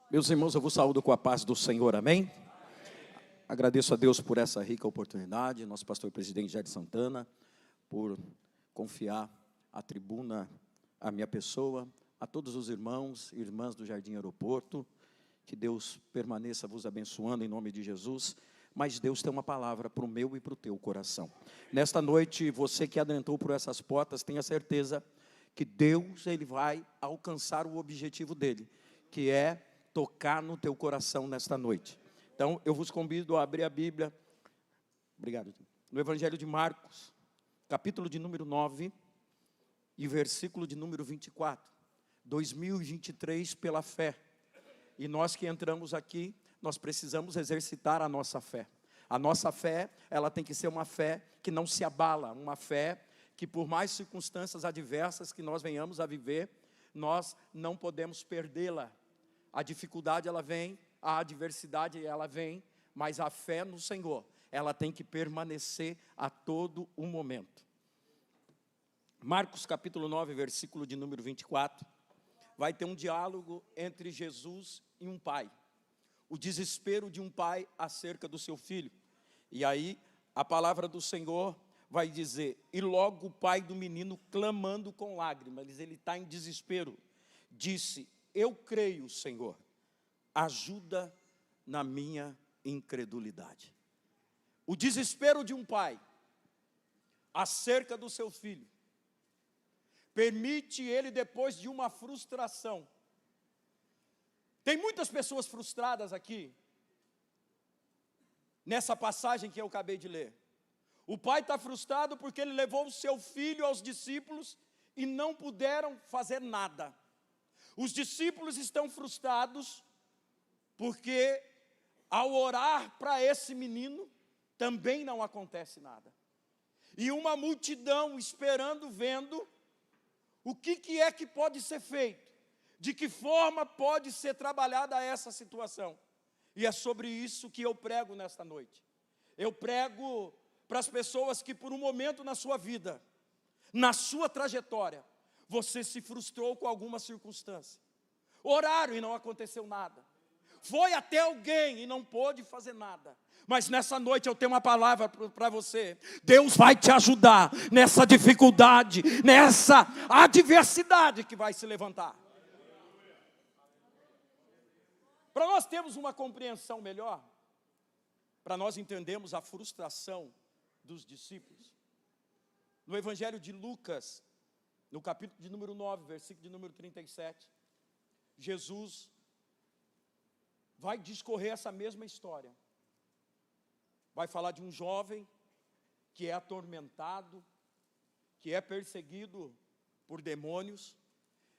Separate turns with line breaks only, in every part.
Meus irmãos, eu vos saúdo com a paz do Senhor, amém? Agradeço a Deus por essa rica oportunidade, nosso pastor presidente Jair Santana, por confiar a tribuna à minha pessoa, a todos os irmãos e irmãs do Jardim Aeroporto, que Deus permaneça vos abençoando em nome de Jesus, mas Deus tem uma palavra para o meu e para o teu coração. Nesta noite, você que adentrou por essas portas, tenha certeza que Deus ele vai alcançar o objetivo dele, que é tocar no teu coração nesta noite. Então, eu vos convido a abrir a Bíblia, obrigado, no Evangelho de Marcos, capítulo de número 9 e versículo de número 24, 2023 pela fé. E nós que entramos aqui, nós precisamos exercitar a nossa fé. A nossa fé, ela tem que ser uma fé que não se abala, uma fé que por mais circunstâncias adversas que nós venhamos a viver, nós não podemos perdê-la. A dificuldade ela vem, a adversidade ela vem, mas a fé no Senhor, ela tem que permanecer a todo o momento. Marcos capítulo 9, versículo de número 24, vai ter um diálogo entre Jesus e um pai. O desespero de um pai acerca do seu filho. E aí, a palavra do Senhor vai dizer, e logo o pai do menino, clamando com lágrimas, ele está em desespero, disse, eu creio, Senhor, ajuda na minha incredulidade. O desespero de um pai acerca do seu filho permite ele, depois de uma frustração. Tem muitas pessoas frustradas aqui, nessa passagem que eu acabei de ler. O pai está frustrado porque ele levou o seu filho aos discípulos e não puderam fazer nada. Os discípulos estão frustrados porque ao orar para esse menino, também não acontece nada. E uma multidão esperando, vendo o que é que pode ser feito, de que forma pode ser trabalhada essa situação. E é sobre isso que eu prego nesta noite. Eu prego para as pessoas que por um momento na sua vida, na sua trajetória, você se frustrou com alguma circunstância. Oraram e não aconteceu nada. Foi até alguém e não pôde fazer nada. Mas nessa noite eu tenho uma palavra para você. Deus vai te ajudar nessa dificuldade, nessa adversidade que vai se levantar. Para nós termos uma compreensão melhor, para nós entendermos a frustração dos discípulos, no Evangelho de Lucas, no capítulo de número 9, versículo de número 37, Jesus vai discorrer essa mesma história. Vai falar de um jovem que é atormentado, que é perseguido por demônios.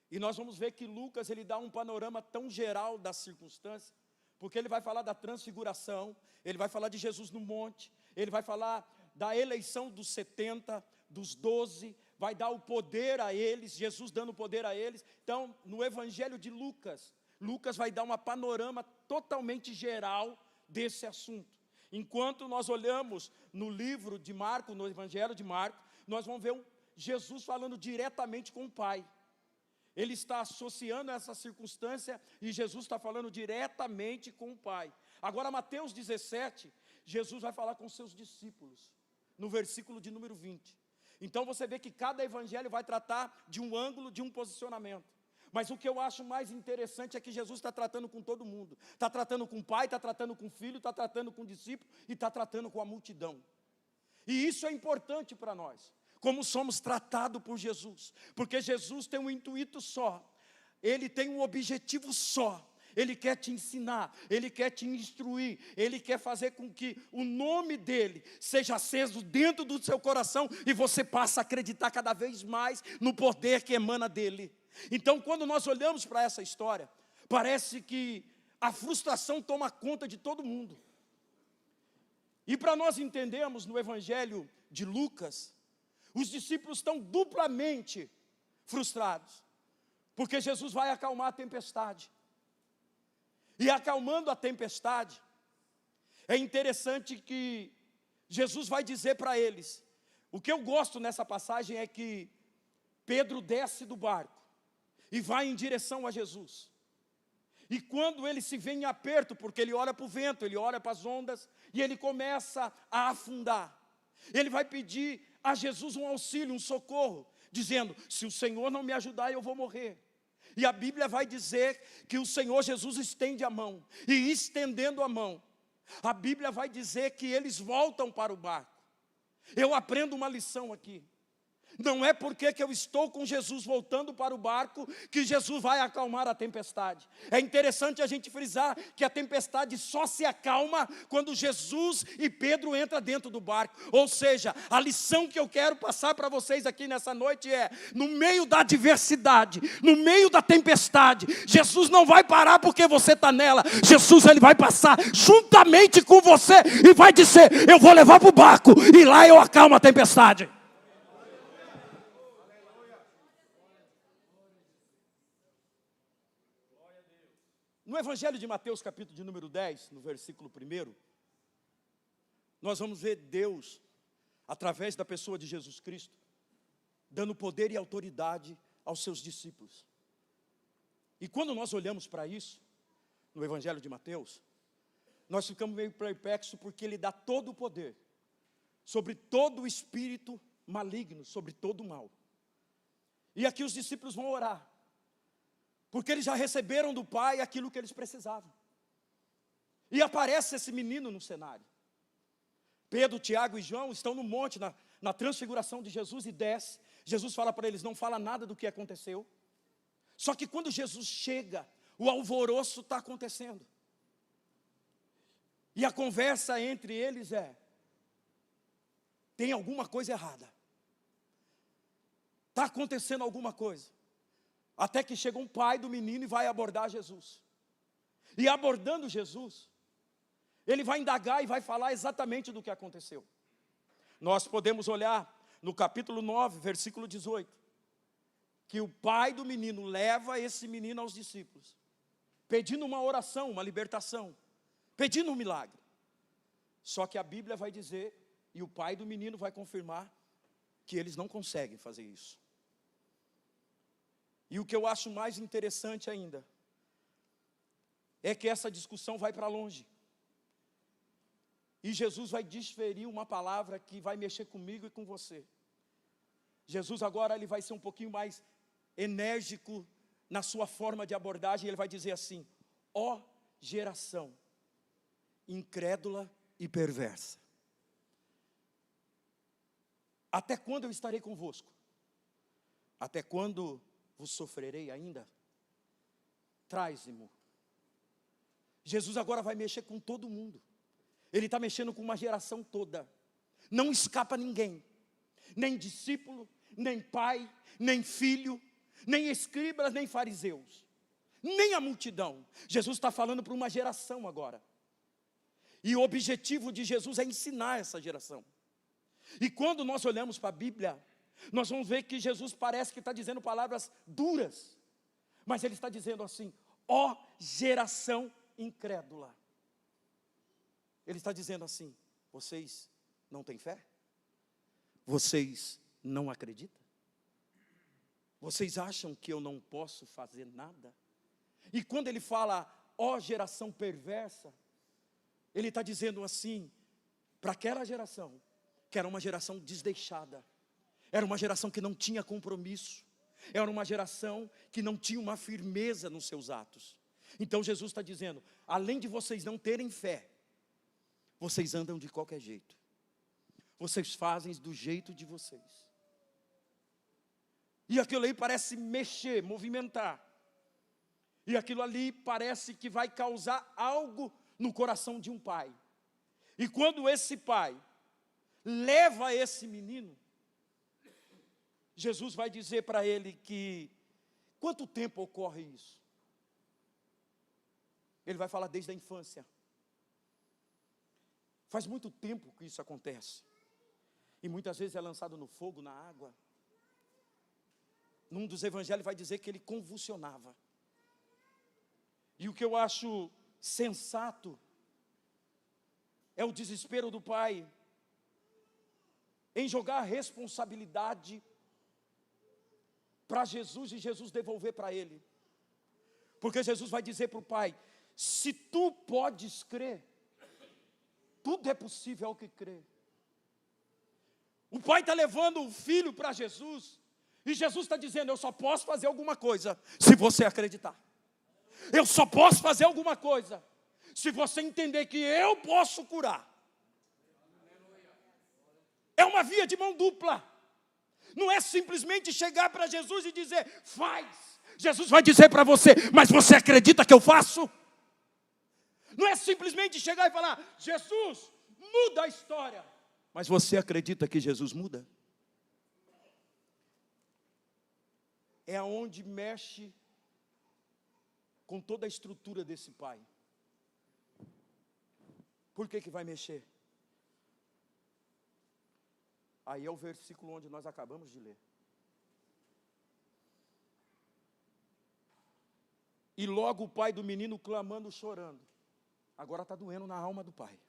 E nós vamos ver que Lucas ele dá um panorama tão geral das circunstâncias, porque ele vai falar da transfiguração, ele vai falar de Jesus no monte, ele vai falar da eleição dos 70, dos 12, vai dar o poder a eles, Jesus dando poder a eles. Então, no Evangelho de Lucas, Lucas vai dar uma panorama totalmente geral desse assunto. Enquanto nós olhamos no livro de Marcos, no Evangelho de Marcos, nós vamos ver Jesus falando diretamente com o Pai. Ele está associando essa circunstância e Jesus está falando diretamente com o Pai. Agora, Mateus 17, Jesus vai falar com seus discípulos, no versículo de número 20. Então você vê que cada evangelho vai tratar de um ângulo, de um posicionamento. Mas o que eu acho mais interessante é que Jesus está tratando com todo mundo. Está tratando com o pai, está tratando com o filho, está tratando com o discípulo e está tratando com a multidão. E isso é importante para nós, como somos tratados por Jesus. Porque Jesus tem um intuito só, Ele tem um objetivo só. Ele quer te ensinar, Ele quer te instruir, Ele quer fazer com que o nome dEle seja aceso dentro do seu coração e você passe a acreditar cada vez mais no poder que emana dEle. Então, quando nós olhamos para essa história, parece que a frustração toma conta de todo mundo. E para nós entendermos no Evangelho de Lucas, os discípulos estão duplamente frustrados, porque Jesus vai acalmar a tempestade. E acalmando a tempestade, é interessante que Jesus vai dizer para eles, o que eu gosto nessa passagem é que Pedro desce do barco e vai em direção a Jesus. E quando ele se vê em aperto, porque ele olha para o vento, ele olha para as ondas, e ele começa a afundar, ele vai pedir a Jesus um auxílio, um socorro, dizendo: se o Senhor não me ajudar, eu vou morrer. E a Bíblia vai dizer que o Senhor Jesus estende a mão, e estendendo a mão, a Bíblia vai dizer que eles voltam para o barco. Eu aprendo uma lição aqui. Não é porque que eu estou com Jesus voltando para o barco que Jesus vai acalmar a tempestade. É interessante a gente frisar que a tempestade só se acalma quando Jesus e Pedro entram dentro do barco. Ou seja, a lição que eu quero passar para vocês aqui nessa noite é: no meio da adversidade, no meio da tempestade, Jesus não vai parar porque você está nela. Jesus, ele vai passar juntamente com você e vai dizer: eu vou levar para o barco e lá eu acalmo a tempestade. No Evangelho de Mateus, capítulo de número 10, no versículo 1, nós vamos ver Deus, através da pessoa de Jesus Cristo, dando poder e autoridade aos seus discípulos. E quando nós olhamos para isso, no Evangelho de Mateus, nós ficamos meio perplexos, porque ele dá todo o poder sobre todo o espírito maligno, sobre todo o mal. E aqui os discípulos vão orar, porque eles já receberam do Pai aquilo que eles precisavam. E aparece esse menino no cenário. Pedro, Tiago e João estão no monte, na transfiguração de Jesus, e desce. Jesus fala para eles: não fala nada do que aconteceu. Só que quando Jesus chega, o alvoroço está acontecendo. E a conversa entre eles é: tem alguma coisa errada. Está acontecendo alguma coisa. Até que chega um pai do menino e vai abordar Jesus. E abordando Jesus, ele vai indagar e vai falar exatamente do que aconteceu. Nós podemos olhar no capítulo 9, versículo 18, que o pai do menino leva esse menino aos discípulos, pedindo uma oração, uma libertação, pedindo um milagre. Só que a Bíblia vai dizer, e o pai do menino vai confirmar, que eles não conseguem fazer isso. E o que eu acho mais interessante ainda é que essa discussão vai para longe. E Jesus vai desferir uma palavra que vai mexer comigo e com você. Jesus agora ele vai ser um pouquinho mais enérgico na sua forma de abordagem. Ele vai dizer assim: ó geração incrédula e perversa, até quando eu estarei convosco? Até quando vos sofrerei ainda? Traze-mo. Jesus agora vai mexer com todo mundo. Ele está mexendo com uma geração toda. Não escapa ninguém. Nem discípulo, nem pai, nem filho, nem escribas, nem fariseus, nem a multidão. Jesus está falando para uma geração agora. E o objetivo de Jesus é ensinar essa geração. E quando nós olhamos para a Bíblia, nós vamos ver que Jesus parece que está dizendo palavras duras, mas ele está dizendo assim: ó geração incrédula. Ele está dizendo assim: vocês não têm fé? Vocês não acreditam? Vocês acham que eu não posso fazer nada? E quando ele fala, ó geração perversa, ele está dizendo assim, para aquela geração, que era uma geração desdeixada, era uma geração que não tinha compromisso, era uma geração que não tinha uma firmeza nos seus atos. Então Jesus está dizendo: além de vocês não terem fé, vocês andam de qualquer jeito, vocês fazem do jeito de vocês. E aquilo aí parece mexer, movimentar, e aquilo ali parece que vai causar algo no coração de um pai. E quando esse pai leva esse menino, Jesus vai dizer para ele que, quanto tempo ocorre isso? Ele vai falar desde a infância. Faz muito tempo que isso acontece. E muitas vezes é lançado no fogo, na água. Num dos evangelhos vai dizer que ele convulsionava. E o que eu acho sensato é o desespero do pai em jogar a responsabilidade para Jesus e Jesus devolver para ele. Porque Jesus vai dizer para o pai: se tu podes crer, tudo é possível ao que crê. O pai está levando o filho para Jesus, e Jesus está dizendo: eu só posso fazer alguma coisa se você acreditar. Eu só posso fazer alguma coisa se você entender que eu posso curar. É uma via de mão dupla. Não é simplesmente chegar para Jesus e dizer: faz. Jesus vai dizer para você: mas você acredita que eu faço? Não é simplesmente chegar e falar: Jesus, muda a história. Mas você acredita que Jesus muda? É aonde mexe com toda a estrutura desse pai. Por que vai mexer? Aí é o versículo onde nós acabamos de ler. E logo o pai do menino clamando, chorando. Agora está doendo na alma do pai.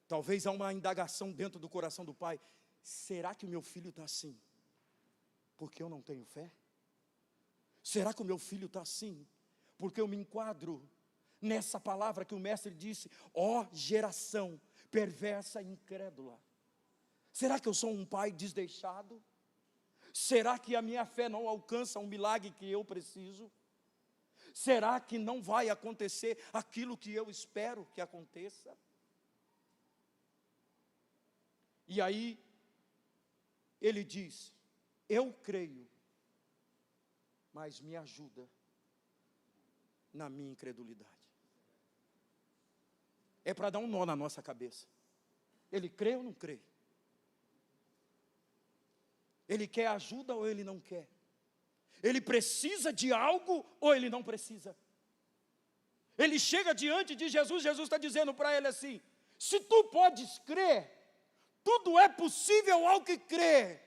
Talvez há uma indagação dentro do coração do pai: será que o meu filho está assim porque eu não tenho fé? Será que o meu filho está assim porque eu me enquadro nessa palavra que o mestre disse: ó geração perversa e incrédula? Será que eu sou um pai desdeixado? Será que a minha fé não alcança um milagre que eu preciso? Será que não vai acontecer aquilo que eu espero que aconteça? E aí, ele diz: eu creio, mas me ajuda na minha incredulidade. É para dar um nó na nossa cabeça. Ele crê ou não crê? Ele quer ajuda ou ele não quer? Ele precisa de algo ou ele não precisa? Ele chega diante de Jesus, Jesus está dizendo para ele assim: se tu podes crer, tudo é possível ao que crê.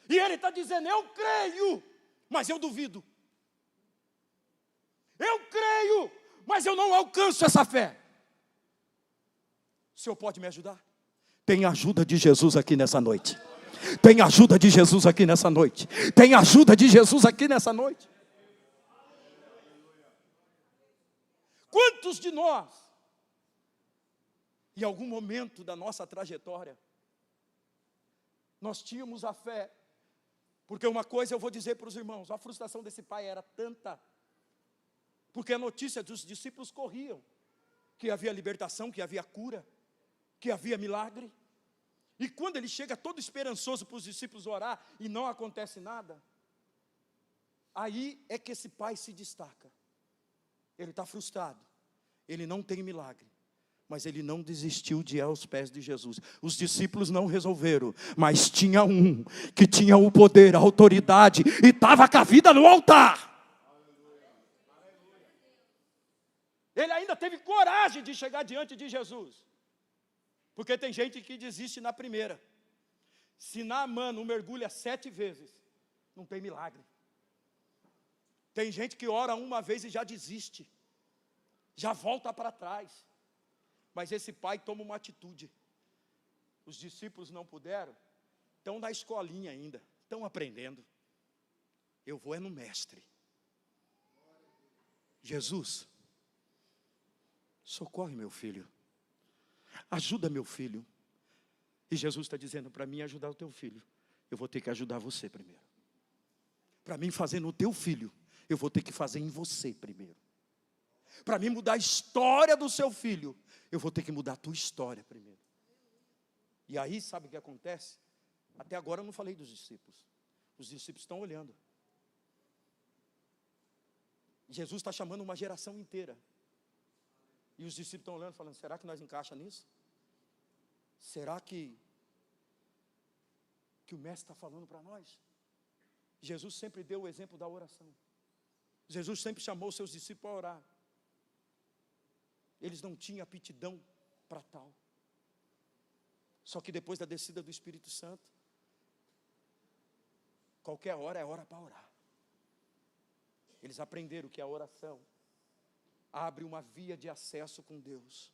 E ele está dizendo: eu creio, mas eu duvido. Eu creio, mas eu não alcanço essa fé. O Senhor pode me ajudar? Tem ajuda de Jesus aqui nessa noite. Tem ajuda de Jesus aqui nessa noite. Tem ajuda de Jesus aqui nessa noite. Quantos de nós, em algum momento da nossa trajetória, nós tínhamos a fé? Porque uma coisa eu vou dizer para os irmãos: a frustração desse pai era tanta, porque a notícia dos discípulos corriam, que havia libertação, que havia cura, que havia milagre. E quando ele chega todo esperançoso para os discípulos orar e não acontece nada, aí é que esse pai se destaca. Ele está frustrado, ele não tem milagre, mas ele não desistiu de ir aos pés de Jesus. Os discípulos não resolveram, mas tinha um que tinha o poder, a autoridade, e estava com a vida no altar. Ele ainda teve coragem de chegar diante de Jesus. Porque tem gente que desiste na primeira. Se Naamã não mergulha 7 vezes, não tem milagre. Tem gente que ora uma vez e já desiste, já volta para trás. Mas esse pai toma uma atitude. Os discípulos não puderam, estão na escolinha ainda, estão aprendendo. Eu vou é no mestre. Jesus, socorre meu filho. Ajuda meu filho. E Jesus está dizendo: para mim ajudar o teu filho, eu vou ter que ajudar você primeiro. Para mim fazer no teu filho, eu vou ter que fazer em você primeiro. Para mim mudar a história do seu filho, eu vou ter que mudar a tua história primeiro. E aí sabe o que acontece? Até agora eu não falei dos discípulos. Os discípulos estão olhando. Jesus está chamando uma geração inteira. E os discípulos estão olhando, falando: será que nós encaixa nisso? Será que o mestre está falando para nós? Jesus sempre deu o exemplo da oração. Jesus sempre chamou seus discípulos a orar. Eles não tinham aptidão para tal. Só que depois da descida do Espírito Santo, qualquer hora é hora para orar. Eles aprenderam que a oração abre uma via de acesso com Deus.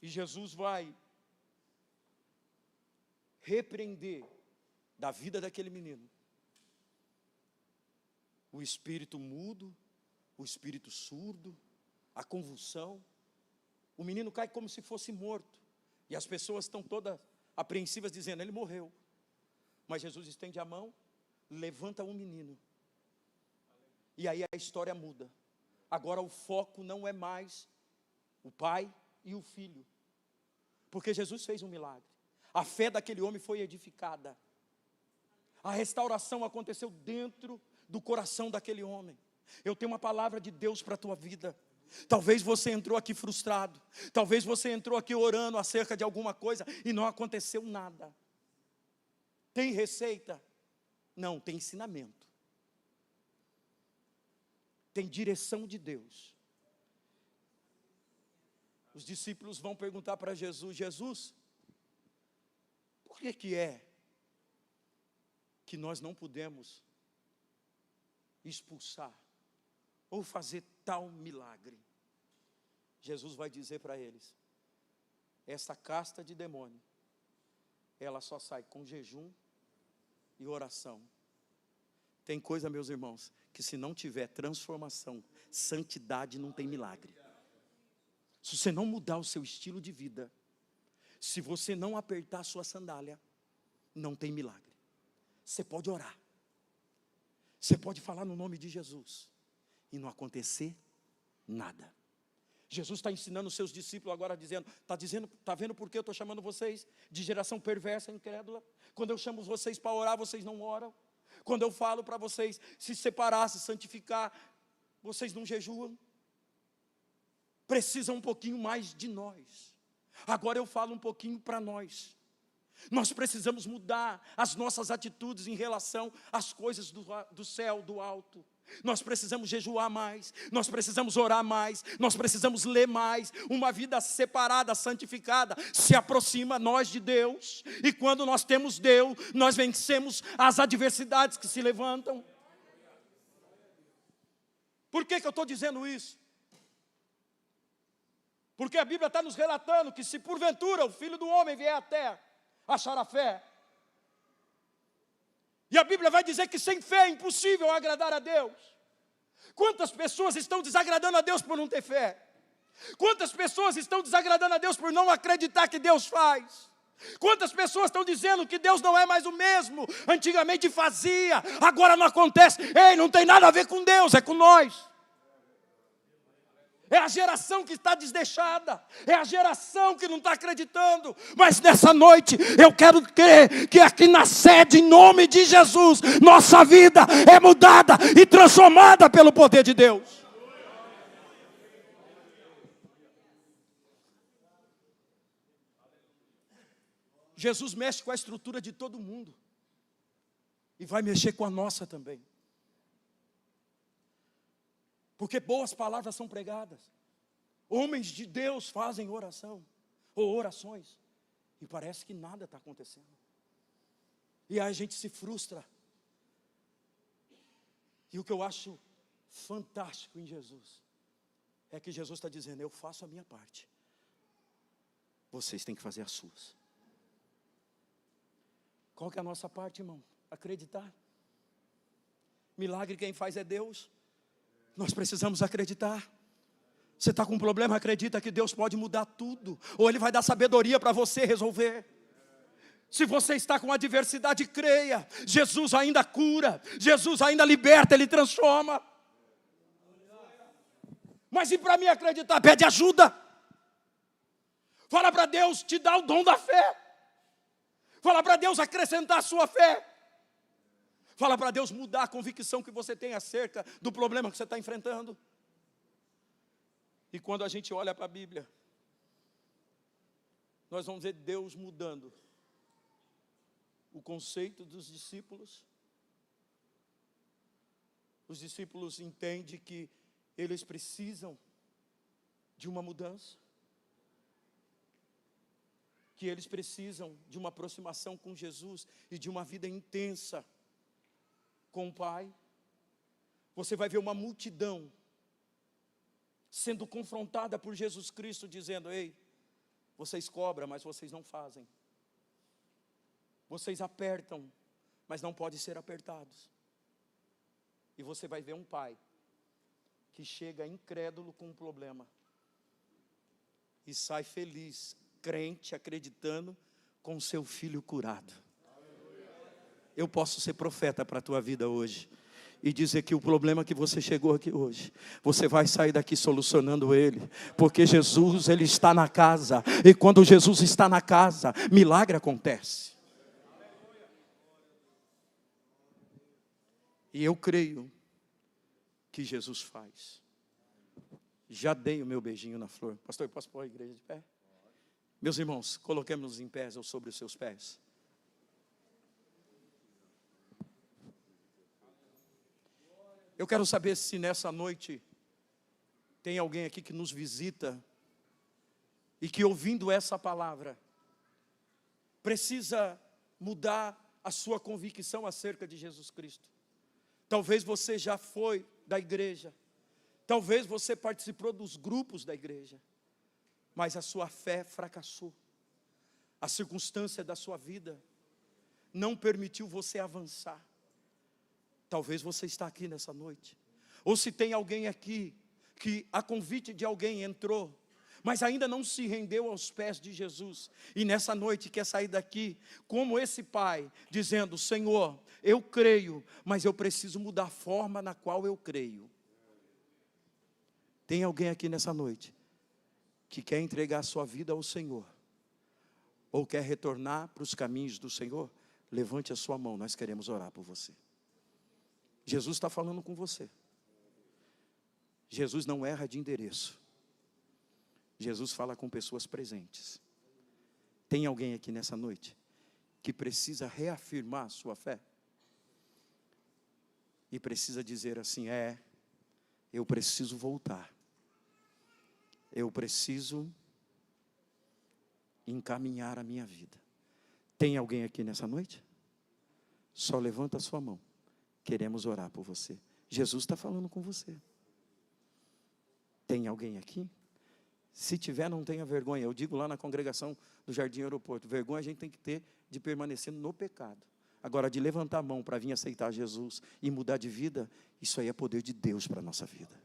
E Jesus vai repreender da vida daquele menino o espírito mudo, o espírito surdo, a convulsão. O menino cai como se fosse morto. E as pessoas estão todas apreensivas, dizendo, ele morreu. Mas Jesus estende a mão, levanta o menino. E aí a história muda. Agora o foco não é mais o pai e o filho. Porque Jesus fez um milagre. A fé daquele homem foi edificada. A restauração aconteceu dentro do coração daquele homem. Eu tenho uma palavra de Deus para a tua vida. Talvez você entrou aqui frustrado. Talvez você entrou aqui orando acerca de alguma coisa e não aconteceu nada. Tem receita? Não, tem ensinamento. Tem direção de Deus. Os discípulos vão perguntar para Jesus, Jesus, por que é que nós não podemos expulsar ou fazer tal milagre? Jesus vai dizer para eles, essa casta de demônio, ela só sai com jejum e oração. Tem coisa, meus irmãos, que se não tiver transformação, santidade, não tem milagre. Se você não mudar o seu estilo de vida, se você não apertar a sua sandália, não tem milagre. Você pode orar, você pode falar no nome de Jesus e não acontecer nada. Jesus está ensinando os seus discípulos agora, está vendo por que eu estou chamando vocês de geração perversa e incrédula? Quando eu chamo vocês para orar, vocês não oram. Quando eu falo para vocês se separar, se santificar, vocês não jejuam. Precisa um pouquinho mais de nós. Agora eu falo um pouquinho para nós. Nós precisamos mudar as nossas atitudes em relação às coisas do céu, do alto. Nós precisamos jejuar mais, nós precisamos orar mais, nós precisamos ler mais. Uma vida separada, santificada, se aproxima nós de Deus. E quando nós temos Deus, nós vencemos as adversidades que se levantam. Por que eu estou dizendo isso? Porque a Bíblia está nos relatando que se porventura o Filho do Homem vier à terra, achará fé. E a Bíblia vai dizer que sem fé é impossível agradar a Deus. Quantas pessoas estão desagradando a Deus por não ter fé? Quantas pessoas estão desagradando a Deus por não acreditar que Deus faz? Quantas pessoas estão dizendo que Deus não é mais o mesmo? Antigamente fazia, agora não acontece. Ei, não tem nada a ver com Deus, é com nós. É a geração que está desdeixada, é a geração que não está acreditando. Mas nessa noite eu quero crer que aqui na sede, em nome de Jesus, nossa vida é mudada e transformada pelo poder de Deus. Jesus mexe com a estrutura de todo mundo e vai mexer com a nossa também. Porque boas palavras são pregadas. Homens de Deus fazem oração, ou orações, e parece que nada está acontecendo. E aí a gente se frustra. E o que eu acho fantástico em Jesus, é que Jesus está dizendo, eu faço a minha parte. Vocês têm que fazer as suas. Qual que é a nossa parte, irmão? Acreditar. Milagre quem faz é Deus. Nós precisamos acreditar. Você está com um problema, acredita que Deus pode mudar tudo. Ou Ele vai dar sabedoria para você resolver. Se você está com adversidade, creia. Jesus ainda cura. Jesus ainda liberta, Ele transforma. Mas e para mim acreditar? Pede ajuda. Fala para Deus te dar o dom da fé. Fala para Deus acrescentar a sua fé. Fala para Deus mudar a convicção que você tem acerca do problema que você está enfrentando. E quando a gente olha para a Bíblia, nós vamos ver Deus mudando o conceito dos discípulos. Os discípulos entendem que eles precisam de uma mudança, que eles precisam de uma aproximação com Jesus e de uma vida intensa com o Pai. Você vai ver uma multidão sendo confrontada por Jesus Cristo, dizendo, ei, vocês cobram, mas vocês não fazem. Vocês apertam, mas não podem ser apertados. E você vai ver um pai que chega incrédulo com um problema e sai feliz, crente, acreditando, com seu filho curado. Eu posso ser profeta para a tua vida hoje e dizer que o problema que você chegou aqui hoje, você vai sair daqui solucionando ele, porque Jesus, ele está na casa, e quando Jesus está na casa, milagre acontece. E eu creio que Jesus faz. Já dei o meu beijinho na flor. Pastor, eu posso pôr a igreja de pé? Meus irmãos, coloquemos-nos em pés ou sobre os seus pés. Eu quero saber se nessa noite tem alguém aqui que nos visita e que, ouvindo essa palavra, precisa mudar a sua convicção acerca de Jesus Cristo. Talvez você já foi da igreja, talvez você participou dos grupos da igreja, mas a sua fé fracassou. A circunstância da sua vida não permitiu você avançar. Talvez você está aqui nessa noite. Ou se tem alguém aqui que a convite de alguém entrou, mas ainda não se rendeu aos pés de Jesus, e nessa noite quer sair daqui como esse pai, dizendo: Senhor, eu creio, mas eu preciso mudar a forma na qual eu creio. Tem alguém aqui nessa noite que quer entregar a sua vida ao Senhor, ou quer retornar para os caminhos do Senhor? Levante a sua mão, nós queremos orar por você. Jesus está falando com você. Jesus não erra de endereço. Jesus fala com pessoas presentes. Tem alguém aqui nessa noite que precisa reafirmar a sua fé? E precisa dizer assim: eu preciso voltar. Eu preciso encaminhar a minha vida. Tem alguém aqui nessa noite? Só levanta a sua mão. Queremos orar por você. Jesus está falando com você. Tem alguém aqui? Se tiver, não tenha vergonha. Eu digo lá na congregação do Jardim Aeroporto: vergonha a gente tem que ter de permanecer no pecado. Agora, de levantar a mão para vir aceitar Jesus e mudar de vida, isso aí é poder de Deus para a nossa vida.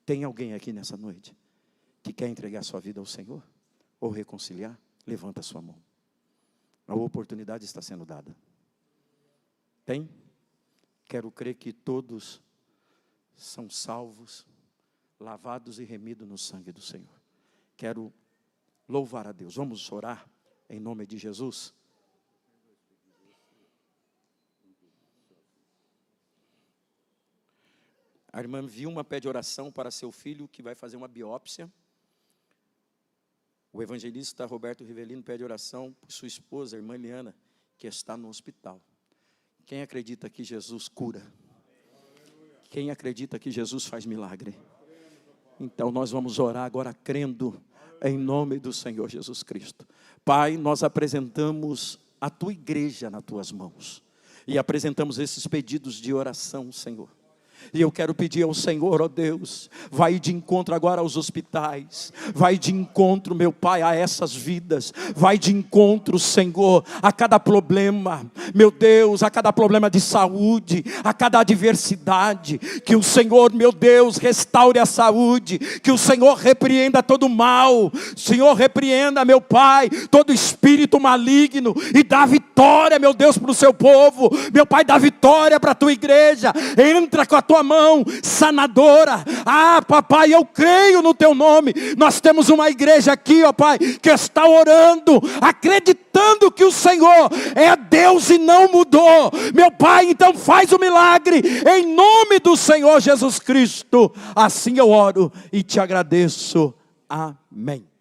Tem alguém aqui nessa noite que quer entregar sua vida ao Senhor? Ou reconciliar? Levanta a sua mão. A oportunidade está sendo dada. Tem? Quero crer que todos são salvos, lavados e remidos no sangue do Senhor. Quero louvar a Deus. Vamos orar em nome de Jesus? A irmã Vilma pede oração para seu filho que vai fazer uma biópsia. O evangelista Roberto Rivelino pede oração por sua esposa, a irmã Eliana, que está no hospital. Quem acredita que Jesus cura? Quem acredita que Jesus faz milagre? Então nós vamos orar agora crendo em nome do Senhor Jesus Cristo. Pai, nós apresentamos a tua igreja nas tuas mãos e apresentamos esses pedidos de oração, Senhor. E eu quero pedir ao Senhor, ó Deus, vai de encontro agora aos hospitais, vai de encontro, meu Pai, a essas vidas, vai de encontro, Senhor, a cada problema, meu Deus, a cada problema de saúde, a cada adversidade, que o Senhor, meu Deus, restaure a saúde, que o Senhor repreenda todo mal, Senhor, repreenda, meu Pai, todo espírito maligno e dá vitória, meu Deus, para o seu povo, meu Pai, dá vitória para a tua igreja, entra com a tua mão sanadora. Papai, eu creio no teu nome. Nós temos uma igreja aqui, ó Pai, que está orando, acreditando que o Senhor é Deus e não mudou. Meu Pai, então faz o milagre em nome do Senhor Jesus Cristo. Assim eu oro e te agradeço. Amém.